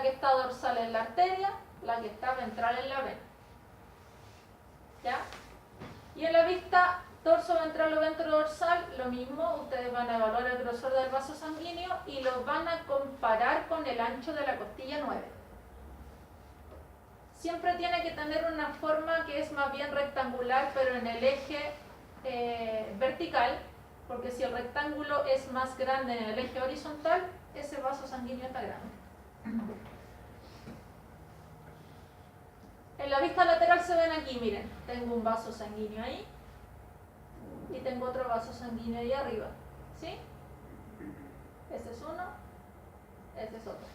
que está dorsal en la arteria, la que está ventral en la vena. ¿Ya? Y en la vista dorso-ventral o ventrodorsal, lo mismo, ustedes van a evaluar el grosor del vaso sanguíneo y lo van a comparar con el ancho de la costilla 9. Siempre tiene que tener una forma que es más bien rectangular, pero en el eje vertical, porque si el rectángulo es más grande en el eje horizontal, ese vaso sanguíneo está grande. En la vista lateral se ven aquí, miren, tengo un vaso sanguíneo ahí y tengo otro vaso sanguíneo ahí arriba, ¿sí? Ese es uno, ese es otro.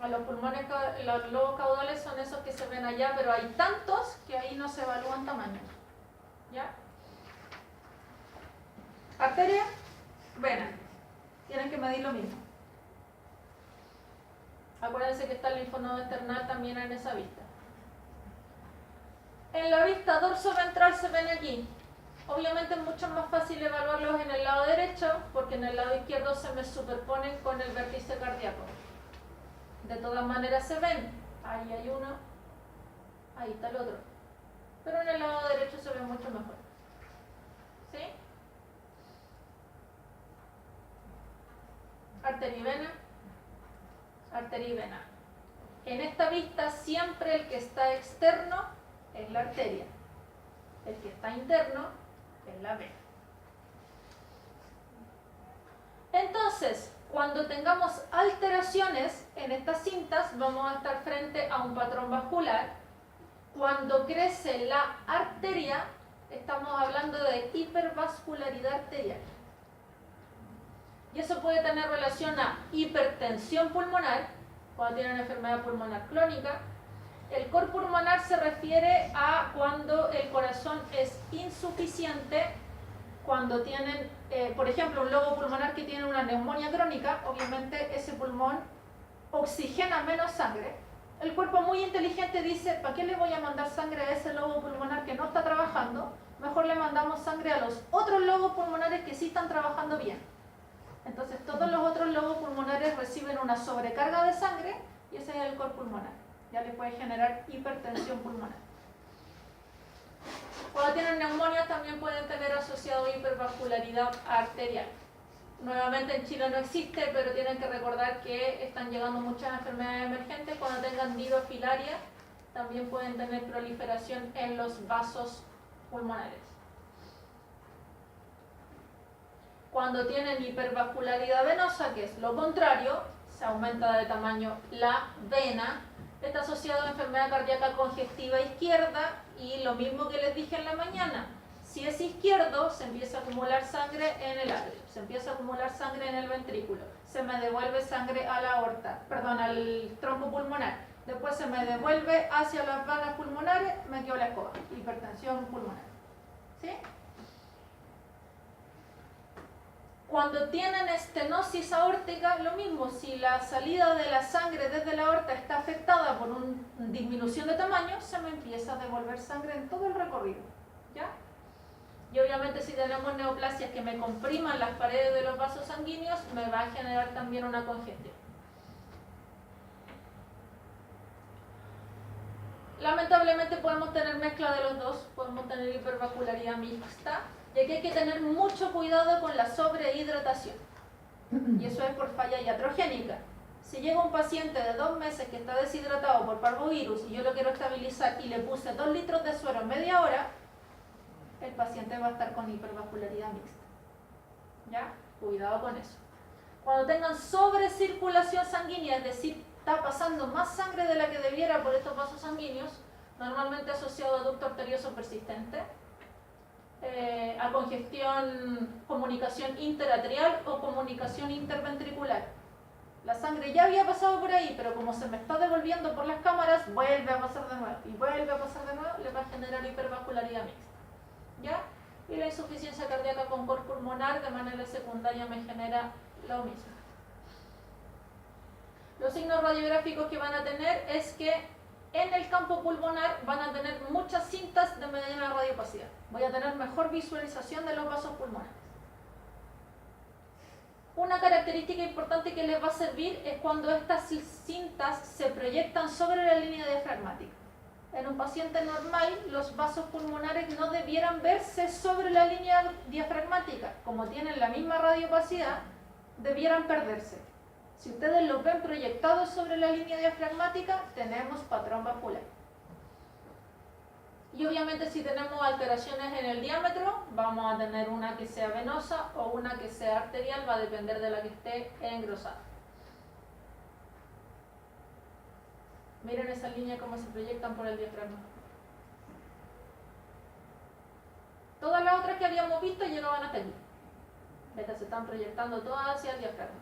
A los pulmones, los lobos caudales son esos que se ven allá, pero hay tantos que ahí no se evalúan tamaños. ¿Ya? Arteria, vena. Tienen que medir lo mismo. Acuérdense que está el linfonodo external también en esa vista. En la vista dorso-ventral se ven aquí. Obviamente es mucho más fácil evaluarlos en el lado derecho, porque en el lado izquierdo se me superponen con el vértice cardíaco. De todas maneras se ven. Ahí hay uno, ahí está el otro. Pero en el lado derecho se ve mucho mejor. ¿Sí? Arteria y vena. Arteria y vena. En esta vista siempre el que está externo es la arteria. El que está interno es la vena. Entonces, cuando tengamos alteraciones en estas cintas, vamos a estar frente a un patrón vascular. Cuando crece la arteria, estamos hablando de hipervascularidad arterial. Y eso puede tener relación a hipertensión pulmonar, cuando tienen enfermedad pulmonar crónica. El cor pulmonar se refiere a cuando el corazón es insuficiente, cuando tienen, por ejemplo, un lobo pulmonar que tiene una neumonía crónica, obviamente ese pulmón oxigena menos sangre. El cuerpo muy inteligente dice, ¿para qué le voy a mandar sangre a ese lobo pulmonar que no está trabajando? Mejor le mandamos sangre a los otros lobos pulmonares que sí están trabajando bien. Entonces todos los otros lobos pulmonares reciben una sobrecarga de sangre y ese es el cor pulmonar. Ya le puede generar hipertensión pulmonar. Cuando tienen neumonía también pueden tener asociado hipervascularidad arterial. Nuevamente en Chile no existe, pero tienen que recordar que están llegando muchas enfermedades emergentes. Cuando tengan nidofilaria también pueden tener proliferación en los vasos pulmonares. Cuando tienen hipervascularidad venosa, que es lo contrario, se aumenta de tamaño la vena, está asociado a enfermedad cardíaca congestiva izquierda y lo mismo que les dije en la mañana. Si es izquierdo, se empieza a acumular sangre en el atrio, se empieza a acumular sangre en el ventrículo, se me devuelve sangre a la aorta, perdón, al trombo pulmonar, después se me devuelve hacia las venas pulmonares, me quedo la escoba, hipertensión pulmonar. ¿Sí? Cuando tienen estenosis aórtica, lo mismo, si la salida de la sangre desde la aorta está afectada por una disminución de tamaño, se me empieza a devolver sangre en todo el recorrido. ¿Ya? Y obviamente si tenemos neoplasias que me compriman las paredes de los vasos sanguíneos, me va a generar también una congestión. Lamentablemente podemos tener mezcla de los dos, podemos tener hipervascularidad mixta, y aquí hay que tener mucho cuidado con la sobrehidratación. Y eso es por falla iatrogénica. Si llega un paciente de 2 meses que está deshidratado por parvovirus y yo lo quiero estabilizar y le puse 2 litros de suero en media hora, el paciente va a estar con hipervascularidad mixta. ¿Ya? Cuidado con eso. Cuando tengan sobrecirculación sanguínea, es decir, está pasando más sangre de la que debiera por estos vasos sanguíneos, normalmente asociado a ducto arterioso persistente, a congestión, comunicación interatrial o comunicación interventricular. La sangre ya había pasado por ahí, pero como se me está devolviendo por las cámaras, vuelve a pasar de nuevo y vuelve a pasar de nuevo, le va a generar hipervascularidad mixta. ¿Ya? Y la insuficiencia cardíaca con cor pulmonar de manera secundaria me genera lo mismo. Los signos radiográficos que van a tener es que en el campo pulmonar van a tener muchas cintas de mediana radiopacidad. Voy a tener mejor visualización de los vasos pulmonares. Una característica importante que les va a servir es cuando estas cintas se proyectan sobre la línea diafragmática. En un paciente normal, los vasos pulmonares no debieran verse sobre la línea diafragmática. Como tienen la misma radiopacidad, debieran perderse. Si ustedes los ven proyectados sobre la línea diafragmática, tenemos patrón vascular. Y obviamente si tenemos alteraciones en el diámetro, vamos a tener una que sea venosa o una que sea arterial, va a depender de la que esté engrosada. Miren esa línea cómo se proyectan por el diafragma. Todas las otras que habíamos visto llegaban hasta aquí. Estas se están proyectando todas hacia el diafragma.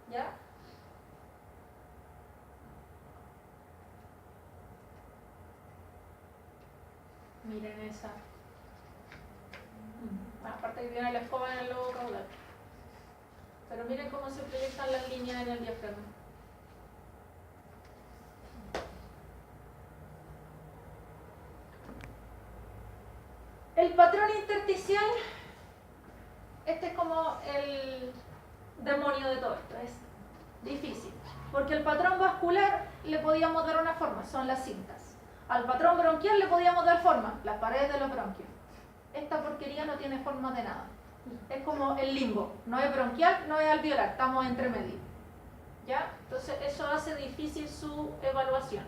¿Ya? Miren esa. Aparte que tiene la escoba en el lobo caudal. Pero miren cómo se proyectan las líneas en el diafragma. El patrón intersticial, este es como el demonio de todo esto, es difícil. Porque el patrón vascular le podíamos dar una forma, son las cintas. Al patrón bronquial le podíamos dar forma, las paredes de los bronquios. Esta porquería no tiene forma de nada. Es como el limbo, no es bronquial, no es alveolar, estamos entre medio. ¿Ya? Entonces eso hace difícil su evaluación.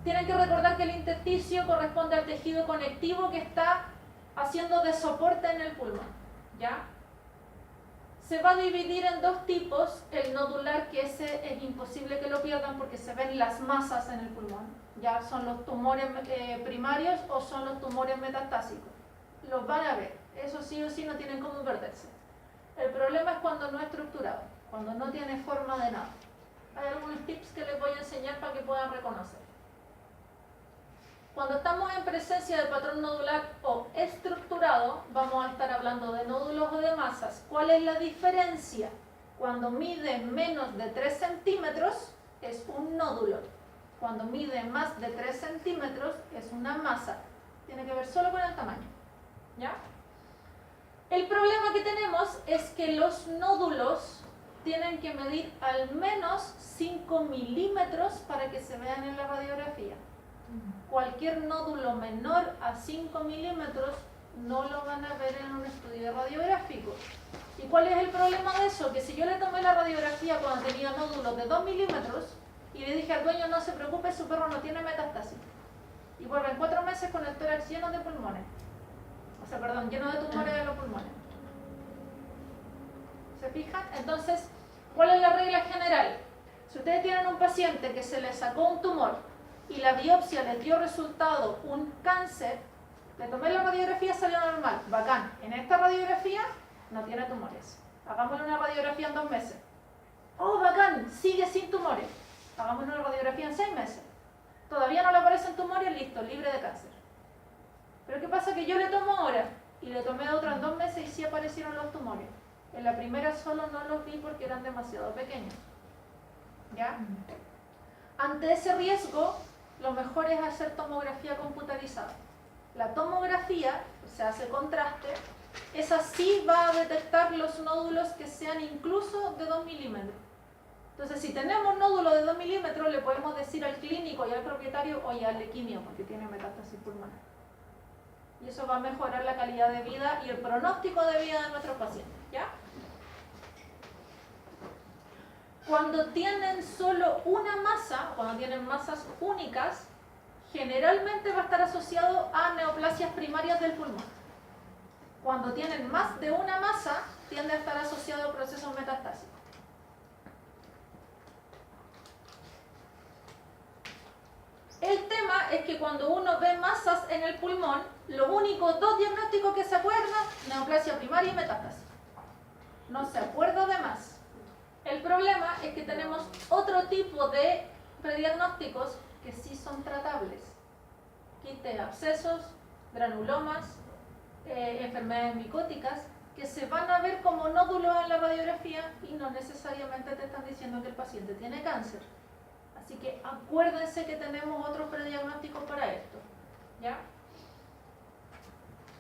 Tienen que recordar que el intersticio corresponde al tejido conectivo que está haciendo de soporte en el pulmón. ¿Ya? Se va a dividir en dos tipos, el nodular, que ese es imposible que lo pierdan porque se ven las masas en el pulmón. Ya son los tumores primarios o son los tumores metastásicos. Los van a ver, eso sí o sí no tienen cómo perderse. El problema es cuando no es estructurado, cuando no tiene forma de nada. Hay algunos tips que les voy a enseñar para que puedan reconocer. Cuando estamos en presencia de patrón nodular o estructurado, vamos a estar hablando de nódulos o de masas. ¿Cuál es la diferencia? Cuando mide menos de 3 centímetros es un nódulo. Cuando mide más de 3 centímetros es una masa. Tiene que ver solo con el tamaño. ¿Ya? El problema que tenemos es que los nódulos tienen que medir al menos 5 milímetros para que se vean en la radiografía. Cualquier nódulo menor a 5 milímetros no lo van a ver en un estudio radiográfico. ¿Y cuál es el problema de eso? Que si yo le tomé la radiografía cuando tenía nódulos de 2 milímetros y le dije al dueño no se preocupe, su perro no tiene metástasis, y vuelve en 4 meses con el tórax lleno de pulmones, o sea, perdón, lleno de tumores de los pulmones. ¿Se fijan? Entonces, ¿cuál es la regla general? Si ustedes tienen un paciente que se le sacó un tumor y la biopsia les dio resultado un cáncer, le tomé la radiografía, salió normal, bacán. En esta radiografía no tiene tumores. Hagámosle una radiografía en 2 meses. Oh, bacán, sigue sin tumores. Hagámosle una radiografía en 6 meses. Todavía no le aparecen tumores, listo, libre de cáncer. Pero ¿qué pasa? Que yo le tomo ahora y le tomé otra en 2 meses y sí aparecieron los tumores. En la primera solo no los vi porque eran demasiado pequeños. ¿Ya? Ante ese riesgo, lo mejor es hacer tomografía computarizada. La tomografía, se hace contraste, esa sí va a detectar los nódulos que sean incluso de 2 milímetros. Entonces, si tenemos nódulos de 2 milímetros, le podemos decir al clínico y al propietario, oye, hazle quimio porque tiene metástasis pulmonar. Y eso va a mejorar la calidad de vida y el pronóstico de vida de nuestros pacientes. ¿Ya? Cuando tienen solo una masa, cuando tienen masas únicas, generalmente va a estar asociado a neoplasias primarias del pulmón. Cuando tienen más de una masa, tiende a estar asociado a procesos metastásicos. El tema es que cuando uno ve masas en el pulmón, los únicos 2 diagnósticos que se acuerdan, neoplasia primaria y metástasis. No se acuerda de más. El problema es que tenemos otro tipo de prediagnósticos que sí son tratables. Quistes, abscesos, granulomas, enfermedades micóticas, que se van a ver como nódulos en la radiografía y no necesariamente te están diciendo que el paciente tiene cáncer. Así que acuérdense que tenemos otros prediagnósticos para esto. ¿Ya?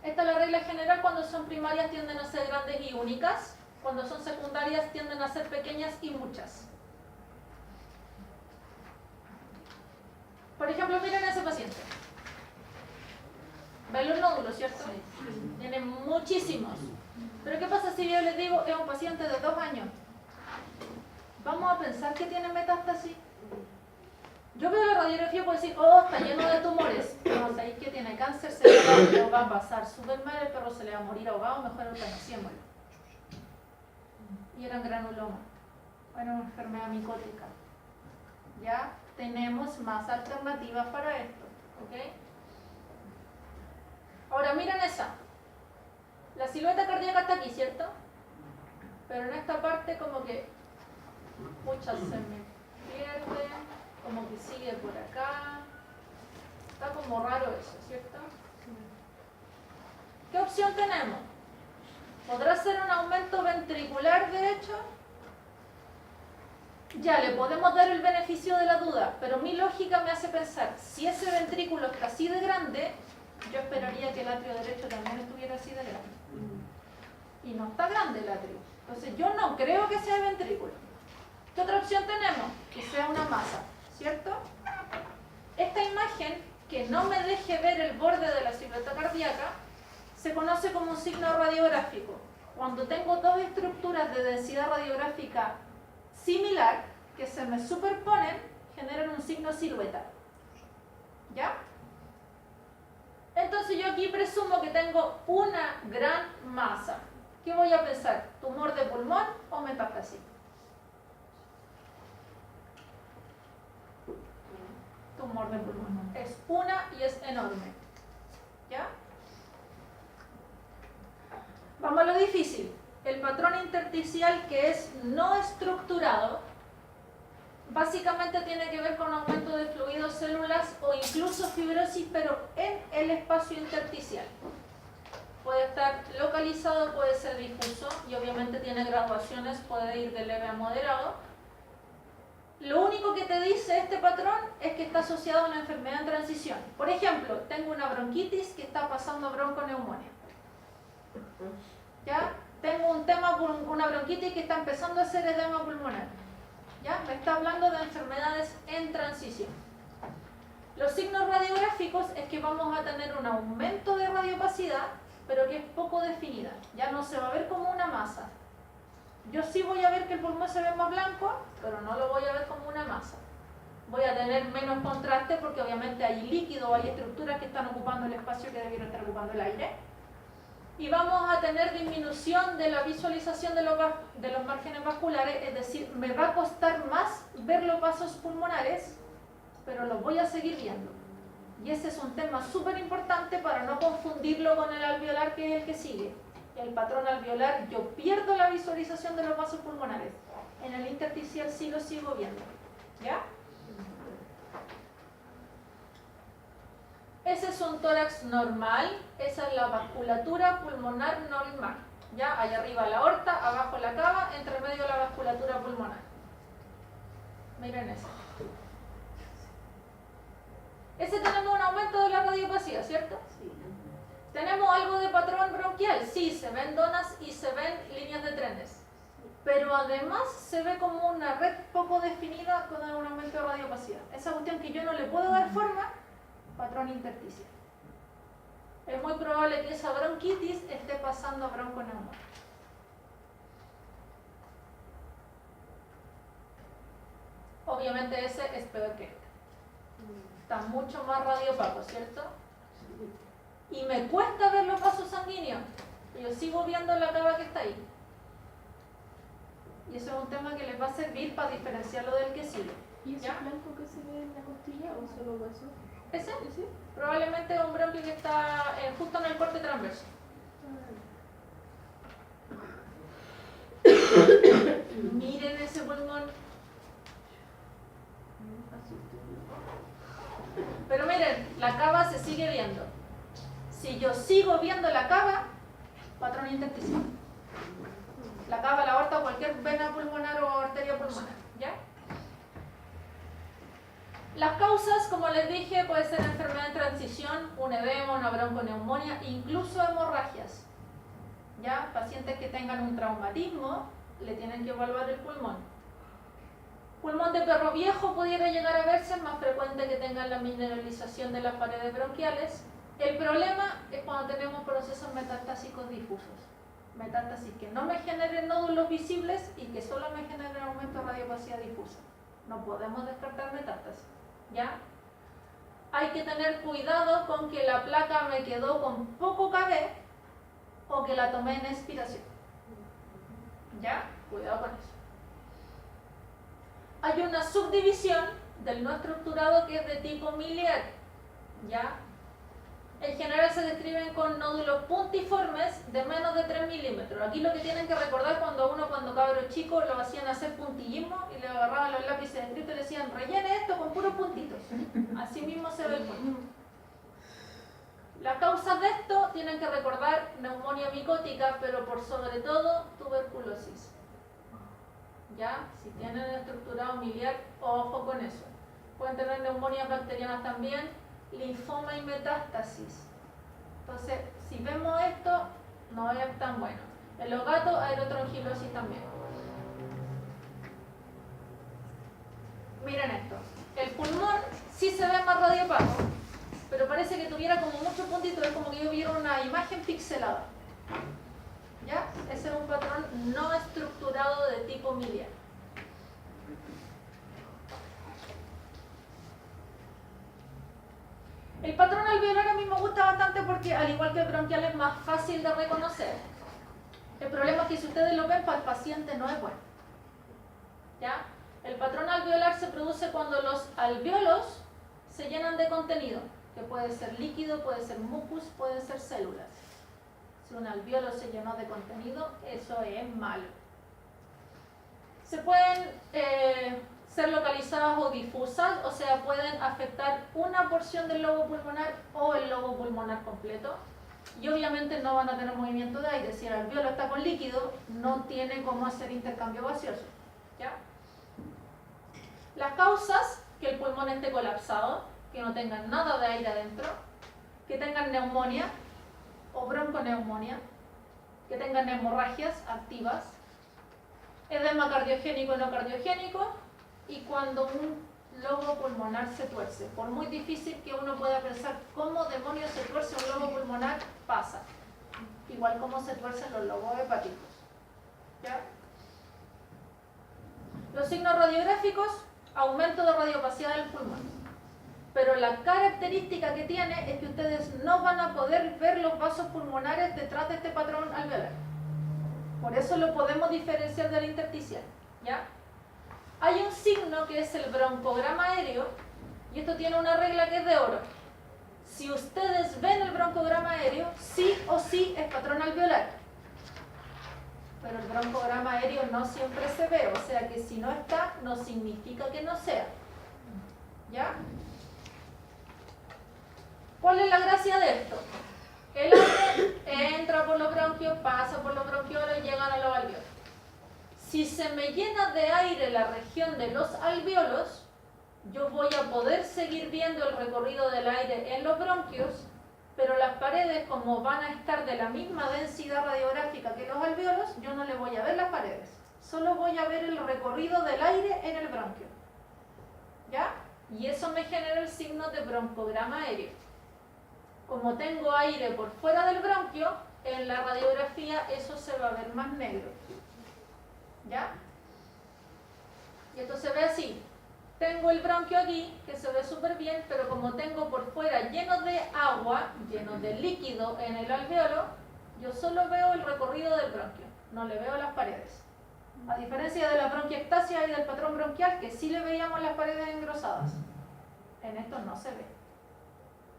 Esta es la regla general: cuando son primarias tienden a ser grandes y únicas. Cuando son secundarias tienden a ser pequeñas y muchas. Por ejemplo, miren a ese paciente. ¿Ven los nódulos, cierto? Tiene muchísimos. Pero ¿qué pasa si yo les digo es un paciente de 2 años? ¿Vamos a pensar que tiene metástasis? Yo veo la radiografía y puedo decir, oh, está lleno de tumores. No, sabéis que tiene cáncer cerebral, lo va a pasar súper mal, el perro se le va a morir ahogado, mejor eutanasiémoslo. Y era un granuloma. Era una enfermedad micótica. Ya tenemos más alternativas para esto. ¿Ok? Ahora miren esa. La silueta cardíaca está aquí, ¿cierto? Pero en esta parte como que muchas se me pierde, como que sigue por acá. Está como raro eso, ¿cierto? ¿Qué opción tenemos? ¿Podrá ser un aumento ventricular derecho? Ya, le podemos dar el beneficio de la duda, pero mi lógica me hace pensar, si ese ventrículo está así de grande, yo esperaría que el atrio derecho también estuviera así de grande. Y no está grande el atrio. Entonces yo no creo que sea ventrículo. ¿Qué otra opción tenemos? Que sea una masa, ¿cierto? Esta imagen, que no me deje ver el borde de la silueta cardíaca, se conoce como un signo radiográfico. Cuando tengo dos estructuras de densidad radiográfica similar, que se me superponen, generan un signo silueta. ¿Ya? Entonces yo aquí presumo que tengo una gran masa. ¿Qué voy a pensar? ¿Tumor de pulmón o metástasis? Tumor de pulmón. Es una y es enorme. ¿Ya? Vamos a lo difícil. El patrón intersticial, que es no estructurado, básicamente tiene que ver con aumento de fluidos, células o incluso fibrosis, pero en el espacio intersticial. Puede estar localizado, puede ser difuso y obviamente tiene graduaciones, puede ir de leve a moderado. Lo único que te dice este patrón es que está asociado a una enfermedad en transición. Por ejemplo, tengo una bronquitis que está pasando a bronconeumonía. ¿Ya? Tengo un tema con una bronquitis que está empezando a hacer edema pulmonar. ¿Ya? Me está hablando de enfermedades en transición. Los signos radiográficos es que vamos a tener un aumento de radiopacidad, pero que es poco definida. Ya no se va a ver como una masa. Yo sí voy a ver que el pulmón se ve más blanco, pero no lo voy a ver como una masa. Voy a tener menos contraste porque obviamente hay líquido, hay estructuras que están ocupando el espacio que debieron estar ocupando el aire. Y vamos a tener disminución de la visualización de los márgenes vasculares, es decir, me va a costar más ver los vasos pulmonares, pero los voy a seguir viendo. Y ese es un tema súper importante para no confundirlo con el alveolar, que es el que sigue. El patrón alveolar, yo pierdo la visualización de los vasos pulmonares. En el intersticial sí lo sigo viendo. ¿Ya? Ese es un tórax normal, esa es la vasculatura pulmonar normal. ¿Ya? Allá arriba la aorta, abajo la cava, entre medio la vasculatura pulmonar. Miren eso. Ese tenemos un aumento de la radiopacidad, ¿cierto? Sí. ¿Tenemos algo de patrón bronquial? Sí, se ven donas y se ven líneas de trenes. Pero además se ve como una red poco definida con un aumento de radiopacidad. Esa cuestión que yo no le puedo dar forma, patrón intersticial. Es muy probable que esa bronquitis esté pasando a bronconeumonía. Obviamente ese es peor que este. Está mucho más radiopaco, ¿cierto? Y me cuesta ver los vasos sanguíneos. Yo sigo viendo la cava que está ahí. Y eso es un tema que les va a servir para diferenciarlo del que sigue. ¿Y ese blanco que se ve en la costilla o solo hueso? ¿Ese? Probablemente es un bronquio que está justo en el corte transverso. Miren ese pulmón. Pero miren, la cava se sigue viendo. Si yo sigo viendo la cava, patrón intersticial. La cava, la aorta o cualquier vena pulmonar o arteria pulmonar. ¿Ya? Las causas, como les dije, puede ser enfermedad en transición, un edema, una bronconeumonía, incluso hemorragias. ¿Ya? Pacientes que tengan un traumatismo, le tienen que evaluar el pulmón. Pulmón de perro viejo pudiera llegar a verse, es más frecuente que tengan la mineralización de las paredes bronquiales. El problema es cuando tenemos procesos metastásicos difusos. Metástasis que no me generen nódulos visibles y que solo me generen aumento de radiopacidad difusa. No podemos descartar metástasis, ¿ya? Hay que tener cuidado con que la placa me quedó con poco KB o que la tomé en expiración, ¿ya? Cuidado con eso. Hay una subdivisión del no estructurado que es de tipo miliar, ¿ya? En general se describen con nódulos puntiformes de menos de 3 milímetros. Aquí lo que tienen que recordar cuando cabro chico lo hacían hacer puntillismo y le agarraban los lápices de escrito y le decían rellene esto con puros puntitos. Así mismo se ve el punto. Las causas de esto tienen que recordar neumonía micótica, pero por sobre todo tuberculosis. ¿Ya? Si tienen estructurado miliar, ojo con eso. Pueden tener neumonías bacterianas también, linfoma y metástasis. Entonces, si vemos esto, no es tan bueno. En los gatos, aerotrongilosis también. Miren esto. El pulmón sí se ve más radiopaco, pero parece que tuviera como muchos puntitos, es como que yo viera una imagen pixelada. ¿Ya? Ese es un patrón no estructurado de tipo miliar. El patrón alveolar a mí me gusta bastante porque, al igual que el bronquial, es más fácil de reconocer. El problema es que si ustedes lo ven, para el paciente no es bueno. ¿Ya? El patrón alveolar se produce cuando los alvéolos se llenan de contenido, que puede ser líquido, puede ser mucus, pueden ser células. Si un alvéolo se llenó de contenido, eso es malo. Se pueden ser localizadas o difusas, o sea, pueden afectar una porción del lobo pulmonar o el lobo pulmonar completo. Y obviamente no van a tener movimiento de aire. Si el alvéolo está con líquido, no tiene cómo hacer intercambio gaseoso. ¿Ya? Las causas: que el pulmón esté colapsado, que no tengan nada de aire adentro, que tengan neumonía o bronconeumonía, que tengan hemorragias activas, edema cardiogénico y no cardiogénico, y cuando un lobo pulmonar se tuerce. Por muy difícil que uno pueda pensar cómo demonios se tuerce un lobo pulmonar, pasa. Igual como se tuercen los lobos hepáticos. ¿Ya? Los signos radiográficos: aumento de radiopacidad del pulmón. Pero la característica que tiene es que ustedes no van a poder ver los vasos pulmonares detrás de este patrón alveolar. Por eso lo podemos diferenciar del intersticial, ¿ya? Hay un signo que es el broncograma aéreo, y esto tiene una regla que es de oro. Si ustedes ven el broncograma aéreo, sí o sí es patrón alveolar. Pero el broncograma aéreo no siempre se ve, o sea que si no está, no significa que no sea. ¿Ya? ¿Cuál es la gracia de esto? El aire entra por los bronquios, pasa por los bronquiolos y llegan a los alvéolos. Si se me llena de aire la región de los alvéolos, yo voy a poder seguir viendo el recorrido del aire en los bronquios, pero las paredes, como van a estar de la misma densidad radiográfica que los alvéolos, yo no le voy a ver las paredes. Solo voy a ver el recorrido del aire en el bronquio. ¿Ya? Y eso me genera el signo de broncograma aéreo. Como tengo aire por fuera del bronquio, en la radiografía eso se va a ver más negro. ¿Ya? Y esto se ve así. Tengo el bronquio aquí, que se ve súper bien, pero como tengo por fuera lleno de agua, lleno de líquido en el alvéolo, yo solo veo el recorrido del bronquio, no le veo las paredes. A diferencia de la bronquiectasia y del patrón bronquial, que sí le veíamos las paredes engrosadas. En esto no se ve.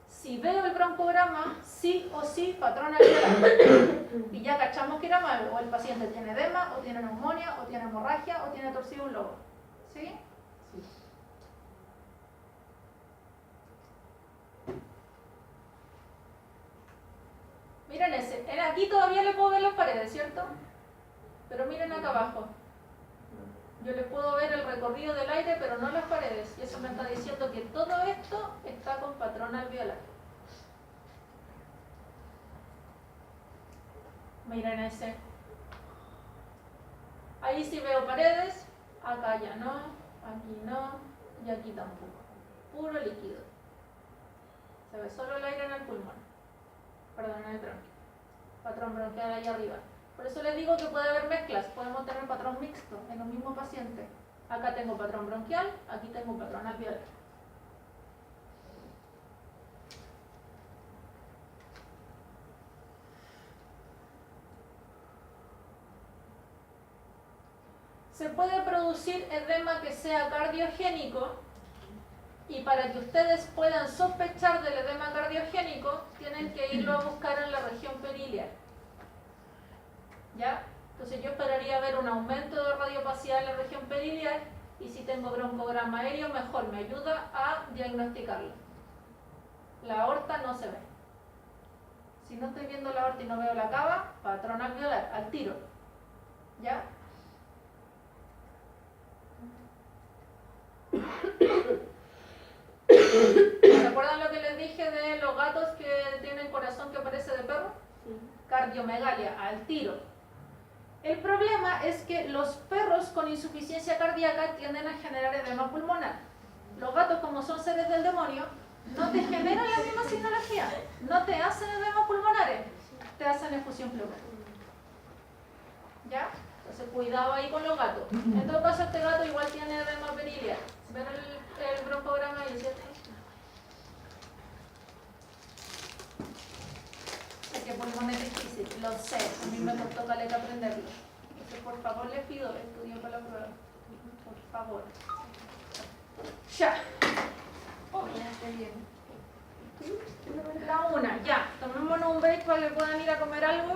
Si veo el broncograma, sí o sí, patrón alveolar. Y ya cachamos que era malo. O el paciente tiene edema, o tiene neumonía, o tiene hemorragia, o tiene torcido un lobo. ¿Sí? Sí. Miren ese. Aquí todavía le puedo ver las paredes, ¿cierto? Pero miren acá abajo. Yo le puedo ver el recorrido del aire, pero no las paredes. Y eso me está diciendo que todo esto está con patrón alveolar. Miren ese. Ahí sí veo paredes, acá ya no, aquí no, y aquí tampoco. Puro líquido. Se ve solo el aire en el pulmón. Perdón, en el tronco. Patrón bronquial ahí arriba. Por eso les digo que puede haber mezclas. Podemos tener patrón mixto en un mismo paciente. Acá tengo patrón bronquial, aquí tengo patrón alveolar. Se puede producir edema que sea cardiogénico, y para que ustedes puedan sospechar del edema cardiogénico tienen que irlo a buscar en la región periliar. ¿Ya? Entonces yo esperaría ver un aumento de radiopacidad en la región periliar, y si tengo broncograma aéreo mejor, me ayuda a diagnosticarlo. La aorta no se ve. Si no estoy viendo la aorta y no veo la cava, patrón alveolar, al tiro. ¿Ya? ¿Se acuerdan lo que les dije de los gatos que tienen corazón que parece de perro? Sí. Cardiomegalia, al tiro. El problema es que los perros con insuficiencia cardíaca tienden a generar edema pulmonar. Los gatos, como son seres del demonio, no te generan la misma sintomatología, no te hacen edema pulmonares, te hacen efusión pleural. ¿Ya? Entonces cuidado ahí con los gatos. En todo caso, este gato igual tiene edema periliar. ¿Ven el broncograma ahí, cierto? Es que pulmón es difícil, lo sé, a mí me costó caleta aprenderlo. Entonces, por favor, les pido, estudien para la prueba. Por favor. Ya. Oh, Ya está bien. la una, ya. Tomémonos un break para que puedan ir a comer algo.